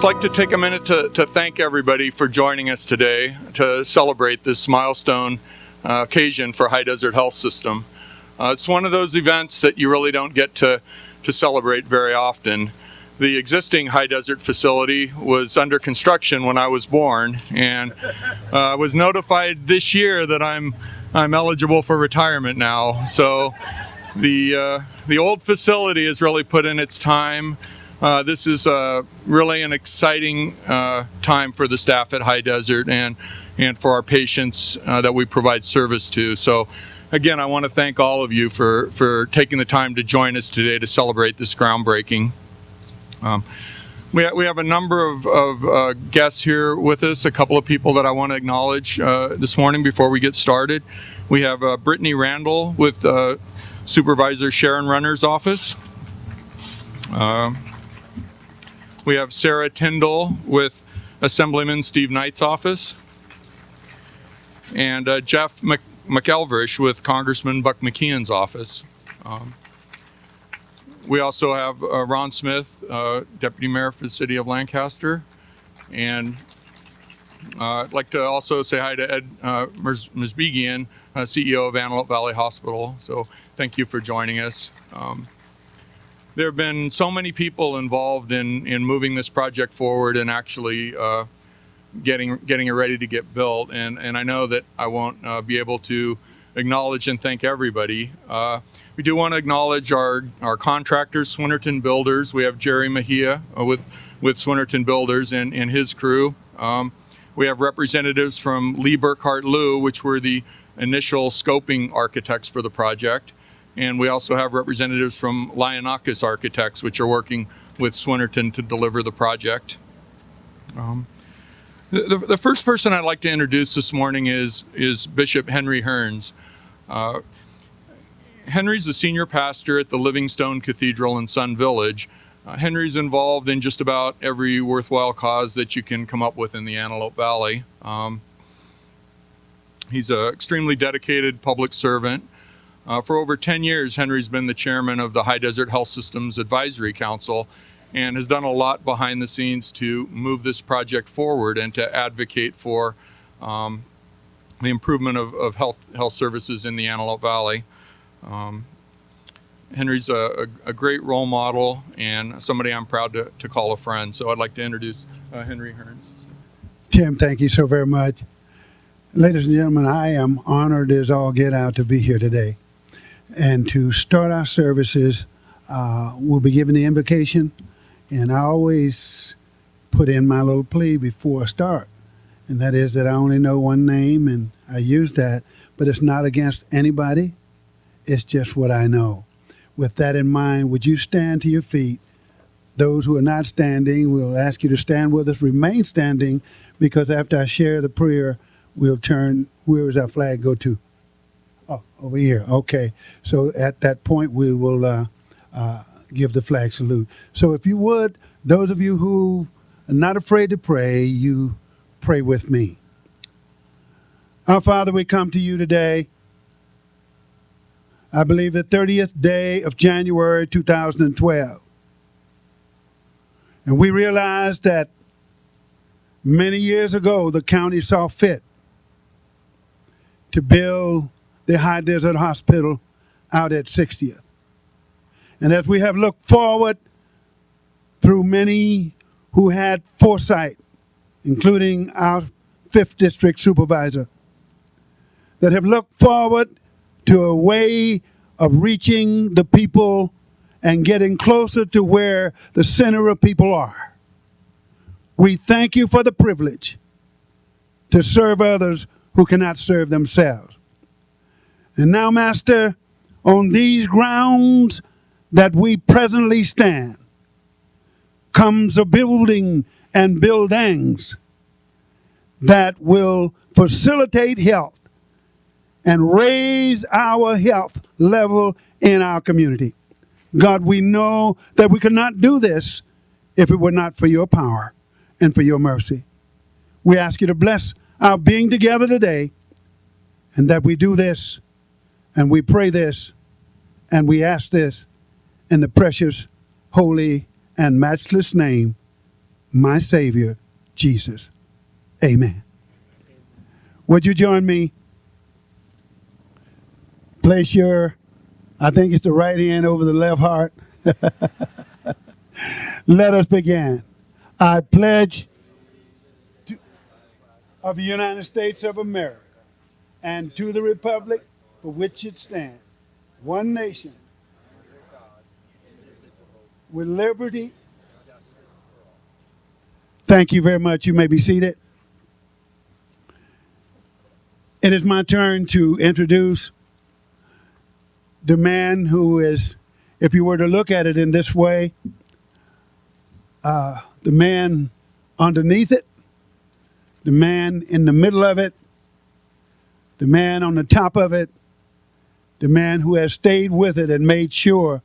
just like to take a minute to thank everybody for joining us today to celebrate this milestone occasion for High Desert Health System. It's one of those events that you really don't get to celebrate very often. The existing High Desert facility was under construction when I was born, and I was notified this year that I'm eligible for retirement now. So the old facility has really put in its time. This is really an exciting time for the staff at High Desert and for our patients that we provide service to. So again, I want to thank all of you for taking the time to join us today to celebrate this groundbreaking. We have a number of guests here with us, a couple of people that I want to acknowledge this morning before we get started. We have Brittany Randall with Supervisor Sharon Runner's office. We have Sarah Tyndall with Assemblyman Steve Knight's office, and Jeff McElverish with Congressman Buck McKeon's office. We also have Ron Smith, Deputy Mayor for the City of Lancaster, and I'd like to also say hi to Ed Merzbegian, CEO of Antelope Valley Hospital. So thank you for joining us. There have been so many people involved in moving this project forward and actually getting it ready to get built. And I know that I won't be able to acknowledge and thank everybody. We do want to acknowledge our contractors, Swinnerton Builders. We have Jerry Mejia with Swinnerton Builders and his crew. We have representatives from Lee Burkhart Lew, which were the initial scoping architects for the project. And we also have representatives from Lionakis Architects, which are working with Swinnerton to deliver the project. The first person I'd like to introduce this morning is Bishop Henry Hearns. Henry's the senior pastor at the Livingstone Cathedral in Sun Village. Henry's involved in just about every worthwhile cause that you can come up with in the Antelope Valley. He's an extremely dedicated public servant. For over 10 years, Henry's been the chairman of the High Desert Health Systems Advisory Council and has done a lot behind the scenes to move this project forward and to advocate for the improvement of health services in the Antelope Valley. Henry's a great role model and somebody I'm proud to call a friend. So I'd like to introduce Henry Hearns. Tim, thank you so very much. Ladies and gentlemen, I am honored as all get out to be here today. And to start our services, we'll be giving the invocation, and I always put in my little plea before I start, and that is that I only know one name, and I use that, but it's not against anybody, it's just what I know. With that in mind, would you stand to your feet? Those who are not standing, we'll ask you to stand with us, remain standing, because after I share the prayer, we'll turn, where does our flag go to? Oh, over here. Okay. So at that point, we will give the flag salute. So if you would, those of you who are not afraid to pray, you pray with me. Our Father, we come to you today. I believe the 30th day of January 2012. And we realize that many years ago, the county saw fit to build the High Desert Hospital out at 60th. And as we have looked forward through many who had foresight, including our 5th District Supervisor, that have looked forward to a way of reaching the people and getting closer to where the center of people are. We thank you for the privilege to serve others who cannot serve themselves. And now, Master, on these grounds that we presently stand, comes a building and buildings that will facilitate health and raise our health level in our community. God, we know that we could not do this if it were not for your power and for your mercy. We ask you to bless our being together today, and that we do this, and we pray this, and we ask this in the precious, holy, and matchless name my Savior, Jesus. Amen. Would you join me? Place your, I think it's the right hand over the left heart. Let us begin. I pledge of the United States of America and to the republic for which it stands, one nation, with liberty. Thank you very much. You may be seated. It is my turn to introduce the man who is, if you were to look at it in this way, the man underneath it, the man in the middle of it, the man on the top of it, the man who has stayed with it and made sure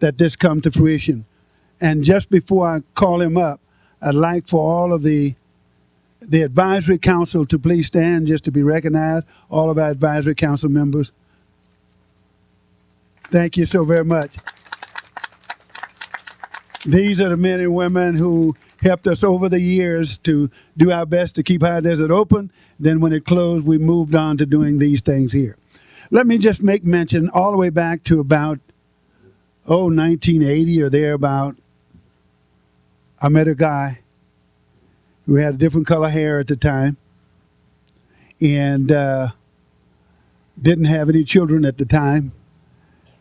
that this come to fruition. And just before I call him up, I'd like for all of the advisory council to please stand just to be recognized, all of our advisory council members. Thank you so very much. These are the men and women who helped us over the years to do our best to keep High Desert open. Then when it closed, we moved on to doing these things here. Let me just make mention all the way back to about, 1980 or thereabout. I met a guy who had a different color hair at the time and didn't have any children at the time.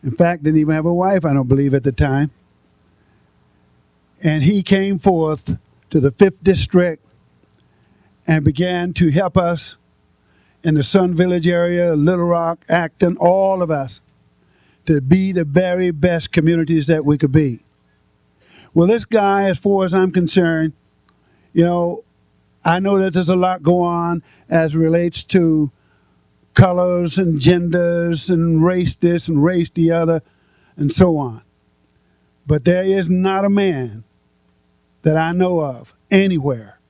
In fact, didn't even have a wife, I don't believe, at the time. And he came forth to the 5th District and began to help us in the Sun Village area, Little Rock, Acton, all of us, to be the very best communities that we could be. Well, this guy, as far as I'm concerned, I know that there's a lot going on as it relates to colors and genders and race this and race the other and so on. But there is not a man that I know of anywhere,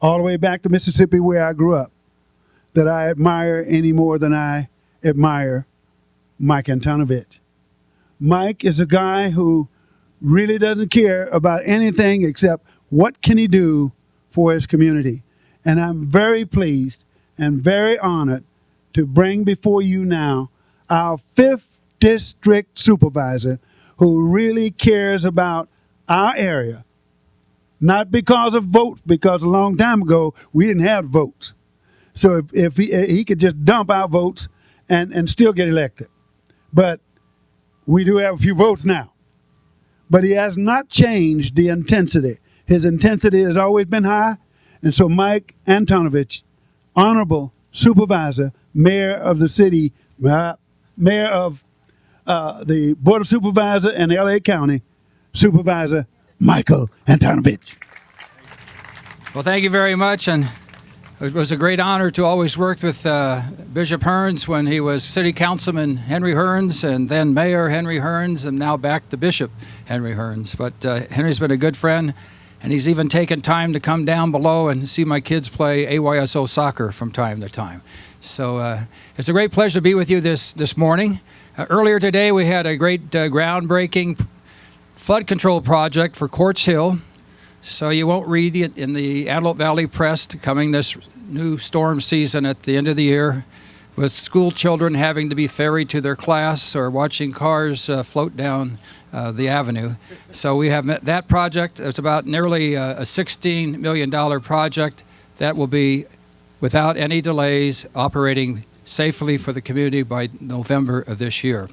all the way back to Mississippi where I grew up, that I admire any more than I admire Mike Antonovich. Mike is a guy who really doesn't care about anything except what can he do for his community. And I'm very pleased and very honored to bring before you now our 5th District Supervisor who really cares about our area. Not because of votes, because a long time ago we didn't have votes. So if he could just dump our votes and still get elected. But we do have a few votes now. But he has not changed the intensity. His intensity has always been high. And so Mike Antonovich, Honorable Supervisor, Mayor of the city, Mayor of the Board of Supervisors in L.A. County, Supervisor Michael Antonovich. Well, thank you very much. And it was a great honor to always work with Bishop Hearns when he was City Councilman Henry Hearns, and then Mayor Henry Hearns, and now back to Bishop Henry Hearns. But Henry's been a good friend, and he's even taken time to come down below and see my kids play AYSO soccer from time to time. So it's a great pleasure to be with you this morning. Earlier today, we had a great groundbreaking flood control project for Quartz Hill. So you won't read it in the Antelope Valley Press coming this new storm season at the end of the year, with school children having to be ferried to their class or watching cars float down the avenue. So we have met that project. It's about nearly a $16 million project that will be, without any delays, operating safely for the community by November of this year.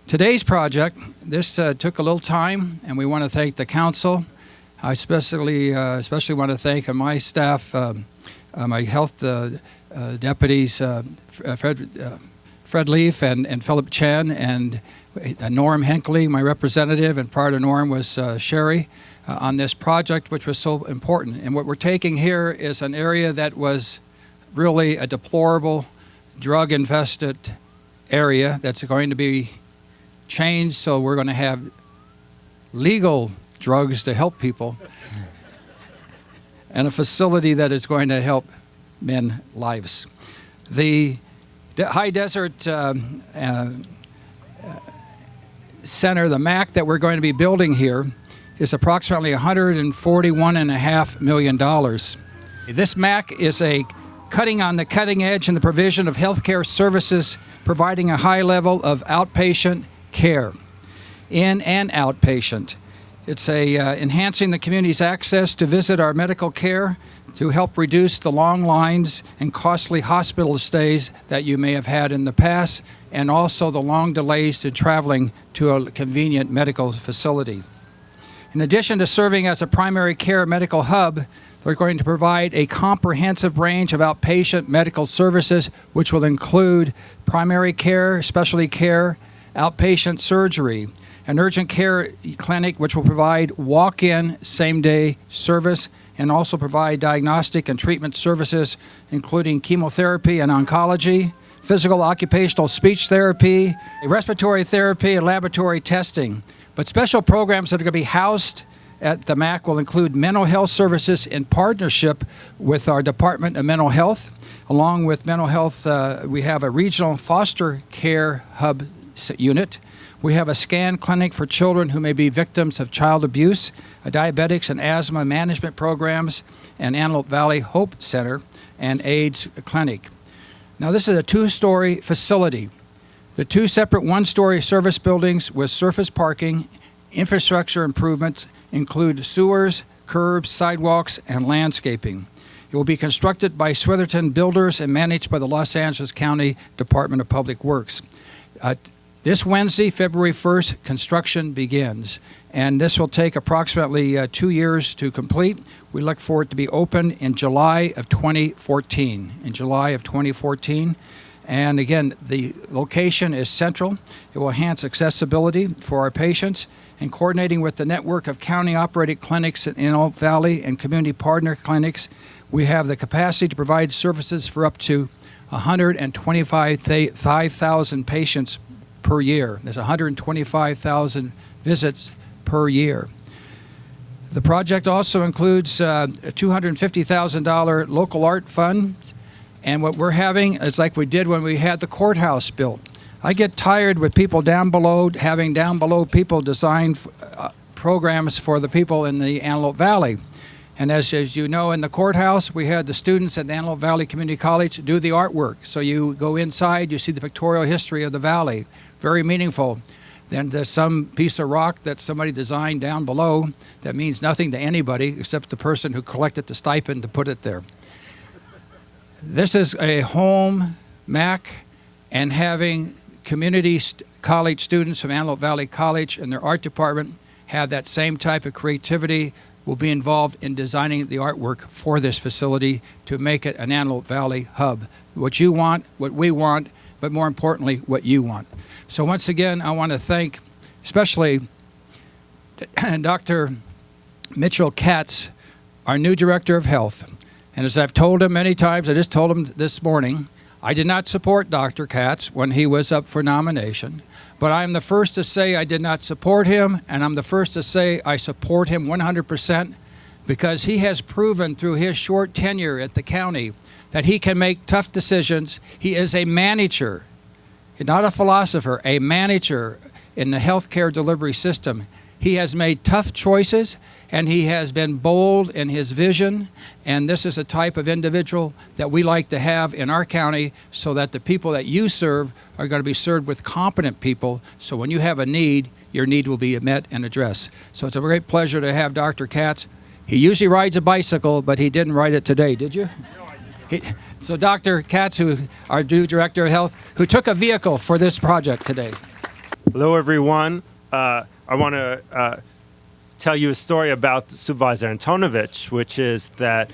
Today's project, this took a little time, and we want to thank the council. I especially want to thank my staff, my health deputies, Fred Leaf and Philip Chen, and Norm Henkley, my representative, and part of Norm was Sherry, on this project, which was so important. And what we're taking here is an area that was really a deplorable, drug-infested area that's going to be changed, so we're going to have legal drugs to help people, and a facility that is going to help men's lives. The High Desert Center, the MAC that we're going to be building here, is approximately $141.5 million. This MAC is a cutting on the cutting edge in the provision of healthcare services, providing a high level of outpatient care, in and outpatient. It's enhancing the community's access to visit our medical care to help reduce the long lines and costly hospital stays that you may have had in the past, and also the long delays to traveling to a convenient medical facility. In addition to serving as a primary care medical hub, they're going to provide a comprehensive range of outpatient medical services, which will include primary care, specialty care, outpatient surgery, an urgent care clinic which will provide walk-in same-day service, and also provide diagnostic and treatment services, including chemotherapy and oncology, physical occupational speech therapy, respiratory therapy, and laboratory testing. But special programs that are going to be housed at the MAC will include mental health services in partnership with our Department of Mental Health. Along with mental health, we have a regional foster care hub unit. We have a scan clinic for children who may be victims of child abuse, a diabetics and asthma management programs, an Antelope Valley Hope Center, and AIDS clinic. Now, this is a two-story facility. The two separate one-story service buildings with surface parking, infrastructure improvements include sewers, curbs, sidewalks, and landscaping. It will be constructed by Switherton Builders and managed by the Los Angeles County Department of Public Works. This Wednesday, February 1st, construction begins, and this will take approximately 2 years to complete. We look for it to be open in July of 2014. And again, the location is central. It will enhance accessibility for our patients, and coordinating with the network of county-operated clinics in Antelope Valley and community partner clinics, we have the capacity to provide services for up to 125,000 patients per year. There's 125,000 visits per year. The project also includes a $250,000 local art fund, and what we're having is like we did when we had the courthouse built. I get tired with people down below, having down below people design programs for the people in the Antelope Valley. And as you know, in the courthouse, we had the students at Antelope Valley Community College do the artwork. So you go inside, you see the pictorial history of the valley. Very meaningful. Then there's some piece of rock that somebody designed down below that means nothing to anybody except the person who collected the stipend to put it there. This is a home MAC, and having community college students from Antelope Valley College and their art department have that same type of creativity will be involved in designing the artwork for this facility to make it an Antelope Valley hub. What you want, what we want, but more importantly, what you want. So once again, I want to thank especially Dr. Mitchell Katz, our new Director of Health. And as I've told him many times, I just told him this morning, I did not support Dr. Katz when he was up for nomination, but I'm the first to say I did not support him, and I'm the first to say I support him 100% because he has proven through his short tenure at the county that he can make tough decisions. He is a manager, not a philosopher, a manager in the healthcare delivery system. He has made tough choices, and he has been bold in his vision, and this is a type of individual that we like to have in our county so that the people that you serve are going to be served with competent people, so when you have a need, your need will be met and addressed. So it's a great pleasure to have Dr. Katz. He usually rides a bicycle, but he didn't ride it today, did you? No, I did not. So Dr. Katz, who our new Director of Health, who took a vehicle for this project today. Hello, everyone. I want to tell you a story about Supervisor Antonovich, which is that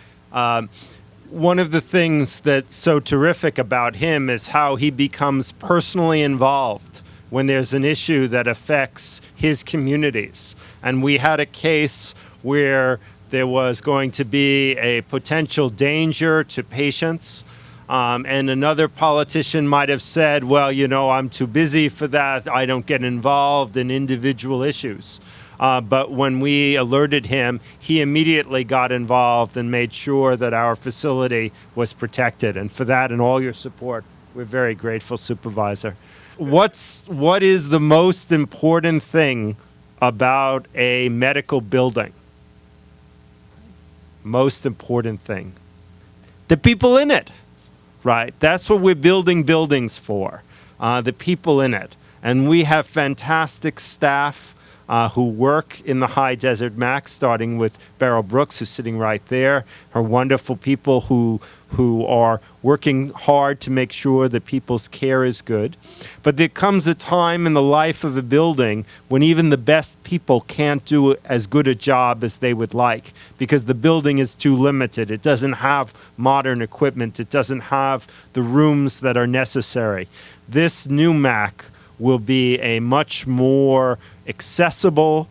one of the things that's so terrific about him is how he becomes personally involved when there's an issue that affects his communities. And we had a case where there was going to be a potential danger to patients. And another politician might have said, well, you know, I'm too busy for that. I don't get involved in individual issues. But when we alerted him, he immediately got involved and made sure that our facility was protected. And for that and all your support, we're very grateful, Supervisor. What is the most important thing about a medical building? Most important thing. The people in it, right? That's what we're building buildings for, the people in it. And we have fantastic staff who work in the High Desert MAC, starting with Beryl Brooks, who's sitting right there. Her wonderful people who are working hard to make sure that people's care is good. But there comes a time in the life of a building when even the best people can't do as good a job as they would like because the building is too limited. It doesn't have modern equipment. It doesn't have the rooms that are necessary. This new MAC will be a much more accessible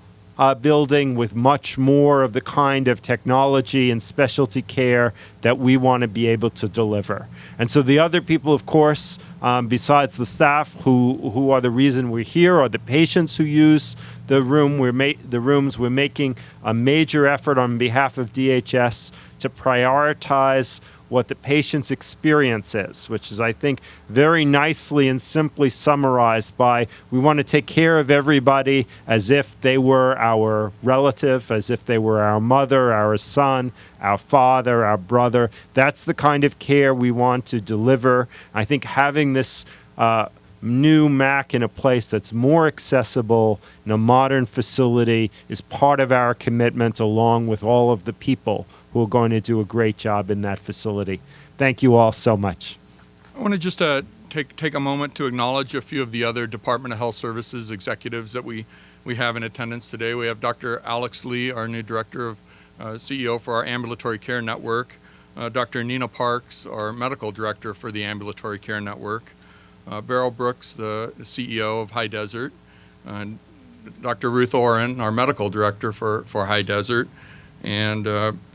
building with much more of the kind of technology and specialty care that we want to be able to deliver. And so the other people, of course, besides the staff who are the reason we're here, are the patients who use the rooms. We're making a major effort on behalf of DHS to prioritize what the patient's experience is, which is, I think, very nicely and simply summarized by we want to take care of everybody as if they were our relative, as if they were our mother, our son, our father, our brother. That's the kind of care we want to deliver. I think having this new MAC in a place that's more accessible in a modern facility is part of our commitment, along with all of the people who are going to do a great job in that facility. Thank you all so much. I want to just take a moment to acknowledge a few of the other Department of Health Services executives that we have in attendance today. We have Dr. Alex Lee, our new Director of CEO for our Ambulatory Care Network, Dr. Nina Parks, our Medical Director for the Ambulatory Care Network, Beryl Brooks, the CEO of High Desert, and Dr. Ruth Oren, our Medical Director for High Desert, and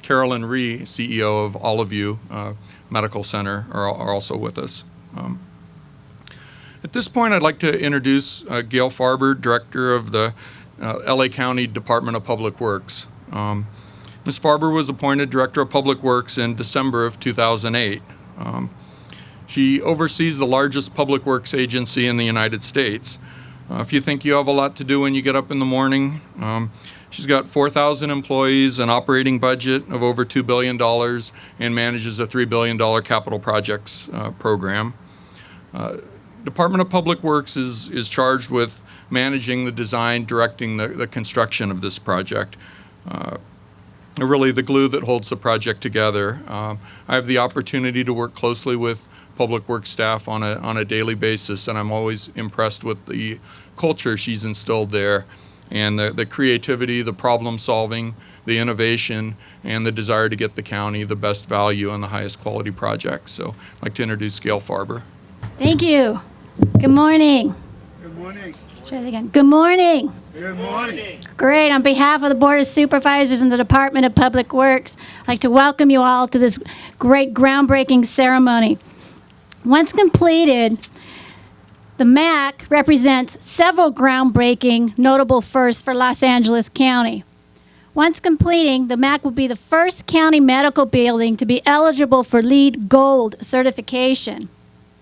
Carolyn Ree, CEO of All of You Medical Center, are also with us. At this point, I'd like to introduce Gail Farber, Director of the LA County Department of Public Works. Ms. Farber was appointed Director of Public Works in December of 2008. She oversees the largest public works agency in the United States. If you think you have a lot to do when you get up in the morning, she's got 4,000 employees, an operating budget of over $2 billion, and manages a $3 billion capital projects program. Department of Public Works is charged with managing the design, directing the construction of this project. Really the glue that holds the project together. I have the opportunity to work closely with Public Works staff on a daily basis, and I'm always impressed with the culture she's instilled there, and the creativity, the problem solving, the innovation, and the desire to get the county the best value and the highest quality projects. So I'd like to introduce Gail Farber. Thank you. Good morning. Good morning. Let's try that again. Good morning. Good morning. Great. On behalf of the Board of Supervisors and the Department of Public Works, I'd like to welcome you all to this great groundbreaking ceremony. Once completed, the MAC represents several groundbreaking notable firsts for Los Angeles County. Once completing, the MAC will be the first county medical building to be eligible for LEED Gold certification.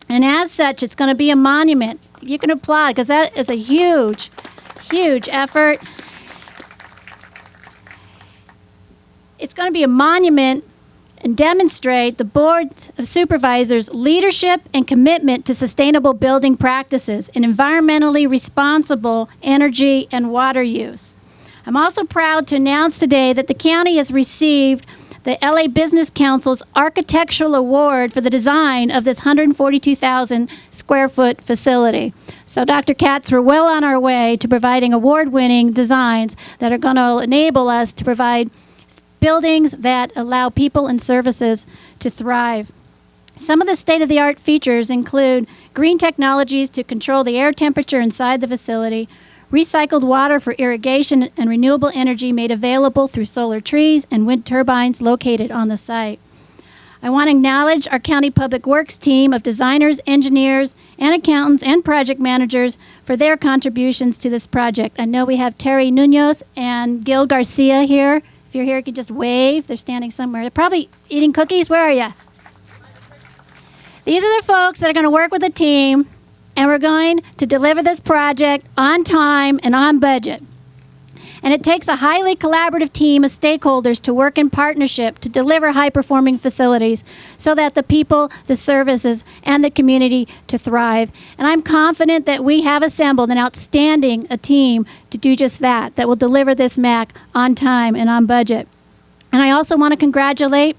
And as such, it's going to be a monument. You can applaud because that is a huge, huge effort. It's going to be a monument and demonstrate the Board of Supervisors' leadership and commitment to sustainable building practices and environmentally responsible energy and water use. I'm also proud to announce today that the county has received the LA Business Council's Architectural Award for the design of this 142,000 square foot facility. So Dr. Katz, we're well on our way to providing award-winning designs that are going to enable us to provide buildings that allow people and services to thrive. Some of the state-of-the-art features include green technologies to control the air temperature inside the facility, recycled water for irrigation, and renewable energy made available through solar trees and wind turbines located on the site. I want to acknowledge our County Public Works team of designers, engineers, and accountants and project managers for their contributions to this project. I know we have Terry Nunez and Gil Garcia here. If you're here, you can just wave. They're standing somewhere. They're probably eating cookies. Where are you? These are the folks that are going to work with the team, and we're going to deliver this project on time and on budget. And it takes a highly collaborative team of stakeholders to work in partnership to deliver high-performing facilities so that the people, the services, and the community to thrive. And I'm confident that we have assembled an outstanding team to do just that, that will deliver this MAC on time and on budget. And I also want to congratulate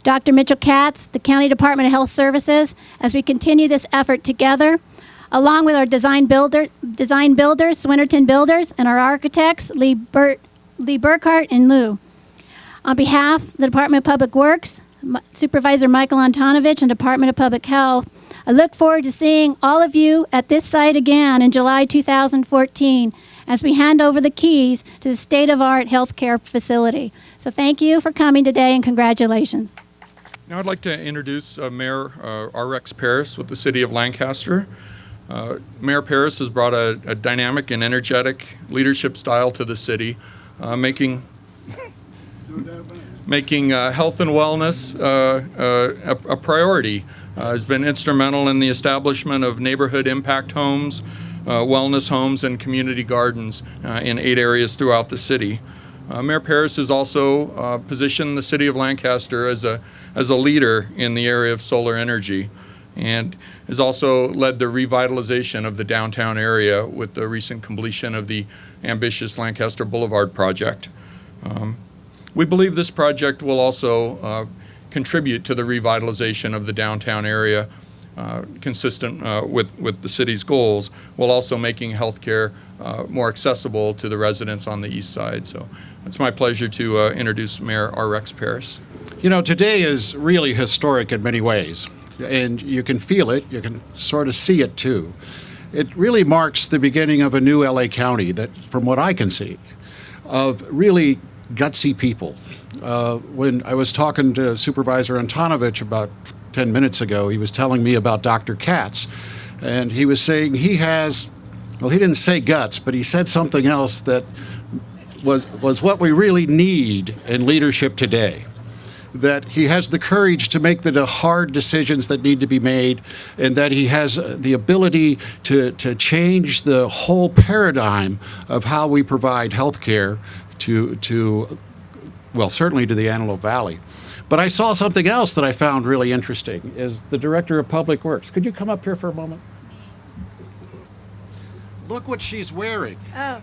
Dr. Mitchell Katz, the County Department of Health Services, as we continue this effort together, along with our design builders, Swinnerton Builders, and our architects, Lee Burkhart and Lou. On behalf of the Department of Public Works, Supervisor Michael Antonovich, and Department of Public Health, I look forward to seeing all of you at this site again in July 2014 as we hand over the keys to the state-of-the-art healthcare facility. So thank you for coming today, and congratulations. Now I'd like to introduce Mayor R.X. Paris with the City of Lancaster. Mayor Paris has brought a dynamic and energetic leadership style to the city, making health and wellness a priority. Has been instrumental in the establishment of neighborhood impact homes, wellness homes, and community gardens in 8 areas throughout the city. Mayor Paris has also positioned the City of Lancaster as a leader in the area of solar energy, and has also led the revitalization of the downtown area with the recent completion of the ambitious Lancaster Boulevard project. We believe this project will also contribute to the revitalization of the downtown area, consistent with the city's goals, while also making healthcare more accessible to the residents on the east side. So it's my pleasure to introduce Mayor R.X. Paris. You know, today is really historic in many ways, and you can feel it, you can sort of see it too. It really marks the beginning of a new LA County that, from what I can see, of really gutsy people. When I was talking to Supervisor Antonovich about 10 minutes ago, he was telling me about Dr. Katz, and he was saying he has, well, he didn't say guts, but he said something else that was what we really need in leadership today. That he has the courage to make the hard decisions that need to be made, and that he has the ability to change the whole paradigm of how we provide health care to, well, certainly to the Antelope Valley. But I saw something else that I found really interesting, is the Director of Public Works. Could you come up here for a moment? Look what she's wearing. Oh.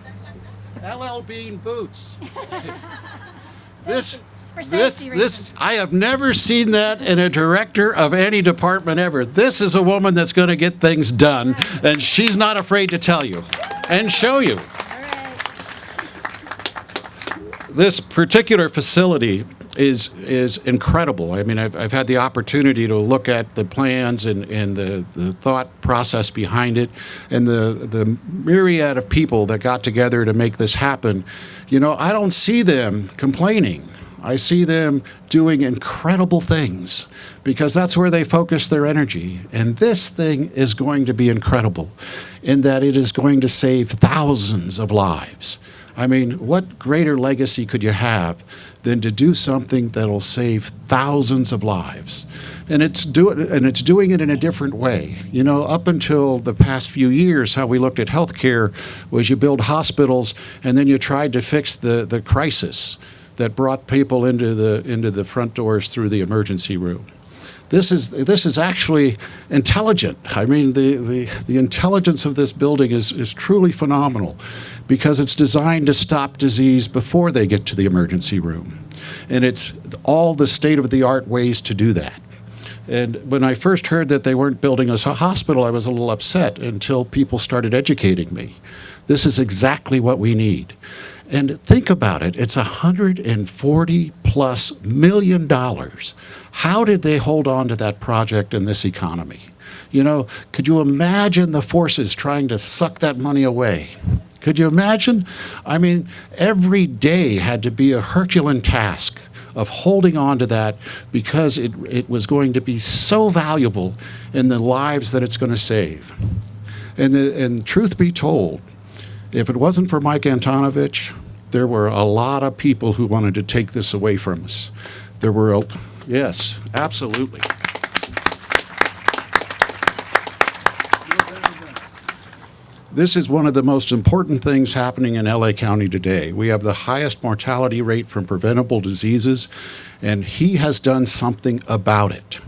LL Bean boots. For safety reasons. I have never seen that in a director of any department ever. This is a woman that's going to get things done, and she's not afraid to tell you and show you. All right. This particular facility is incredible. I mean, I've had the opportunity to look at the plans and the thought process behind it, and the myriad of people that got together to make this happen. You know, I don't see them complaining. I see them doing incredible things because that's where they focus their energy. And this thing is going to be incredible in that it is going to save thousands of lives. I mean, what greater legacy could you have than to do something that'll save thousands of lives? And it's doing it in a different way. You know, up until the past few years, how we looked at healthcare was you build hospitals and then you tried to fix the crisis that brought people into the front doors through the emergency room. This is actually intelligent. I mean, the intelligence of this building is truly phenomenal because it's designed to stop disease before they get to the emergency room. And it's all the state-of-the-art ways to do that. And when I first heard that they weren't building us a hospital, I was a little upset until people started educating me. This is exactly what we need. And think about it, it's $140+ million. How did they hold on to that project in this economy? You know, could you imagine the forces trying to suck that money away? Could you imagine? I mean, every day had to be a Herculean task of holding on to that because it was going to be so valuable in the lives that it's going to save. And truth be told, if it wasn't for Mike Antonovich, there were a lot of people who wanted to take this away from us. There were, yes, absolutely. This is one of the most important things happening in LA County today. We have the highest mortality rate from preventable diseases, and he has done something about it.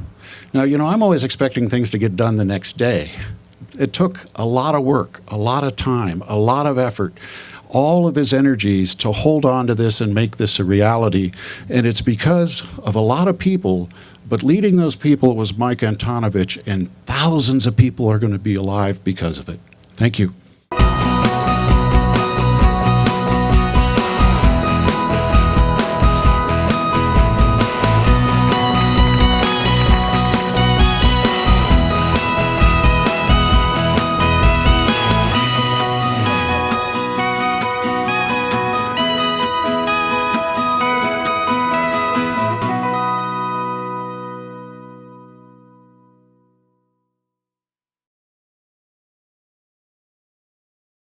Now, you know, I'm always expecting things to get done the next day. It took a lot of work, a lot of time, a lot of effort, all of his energies to hold on to this and make this a reality. And it's because of a lot of people, but leading those people was Mike Antonovich, and thousands of people are going to be alive because of it. Thank you.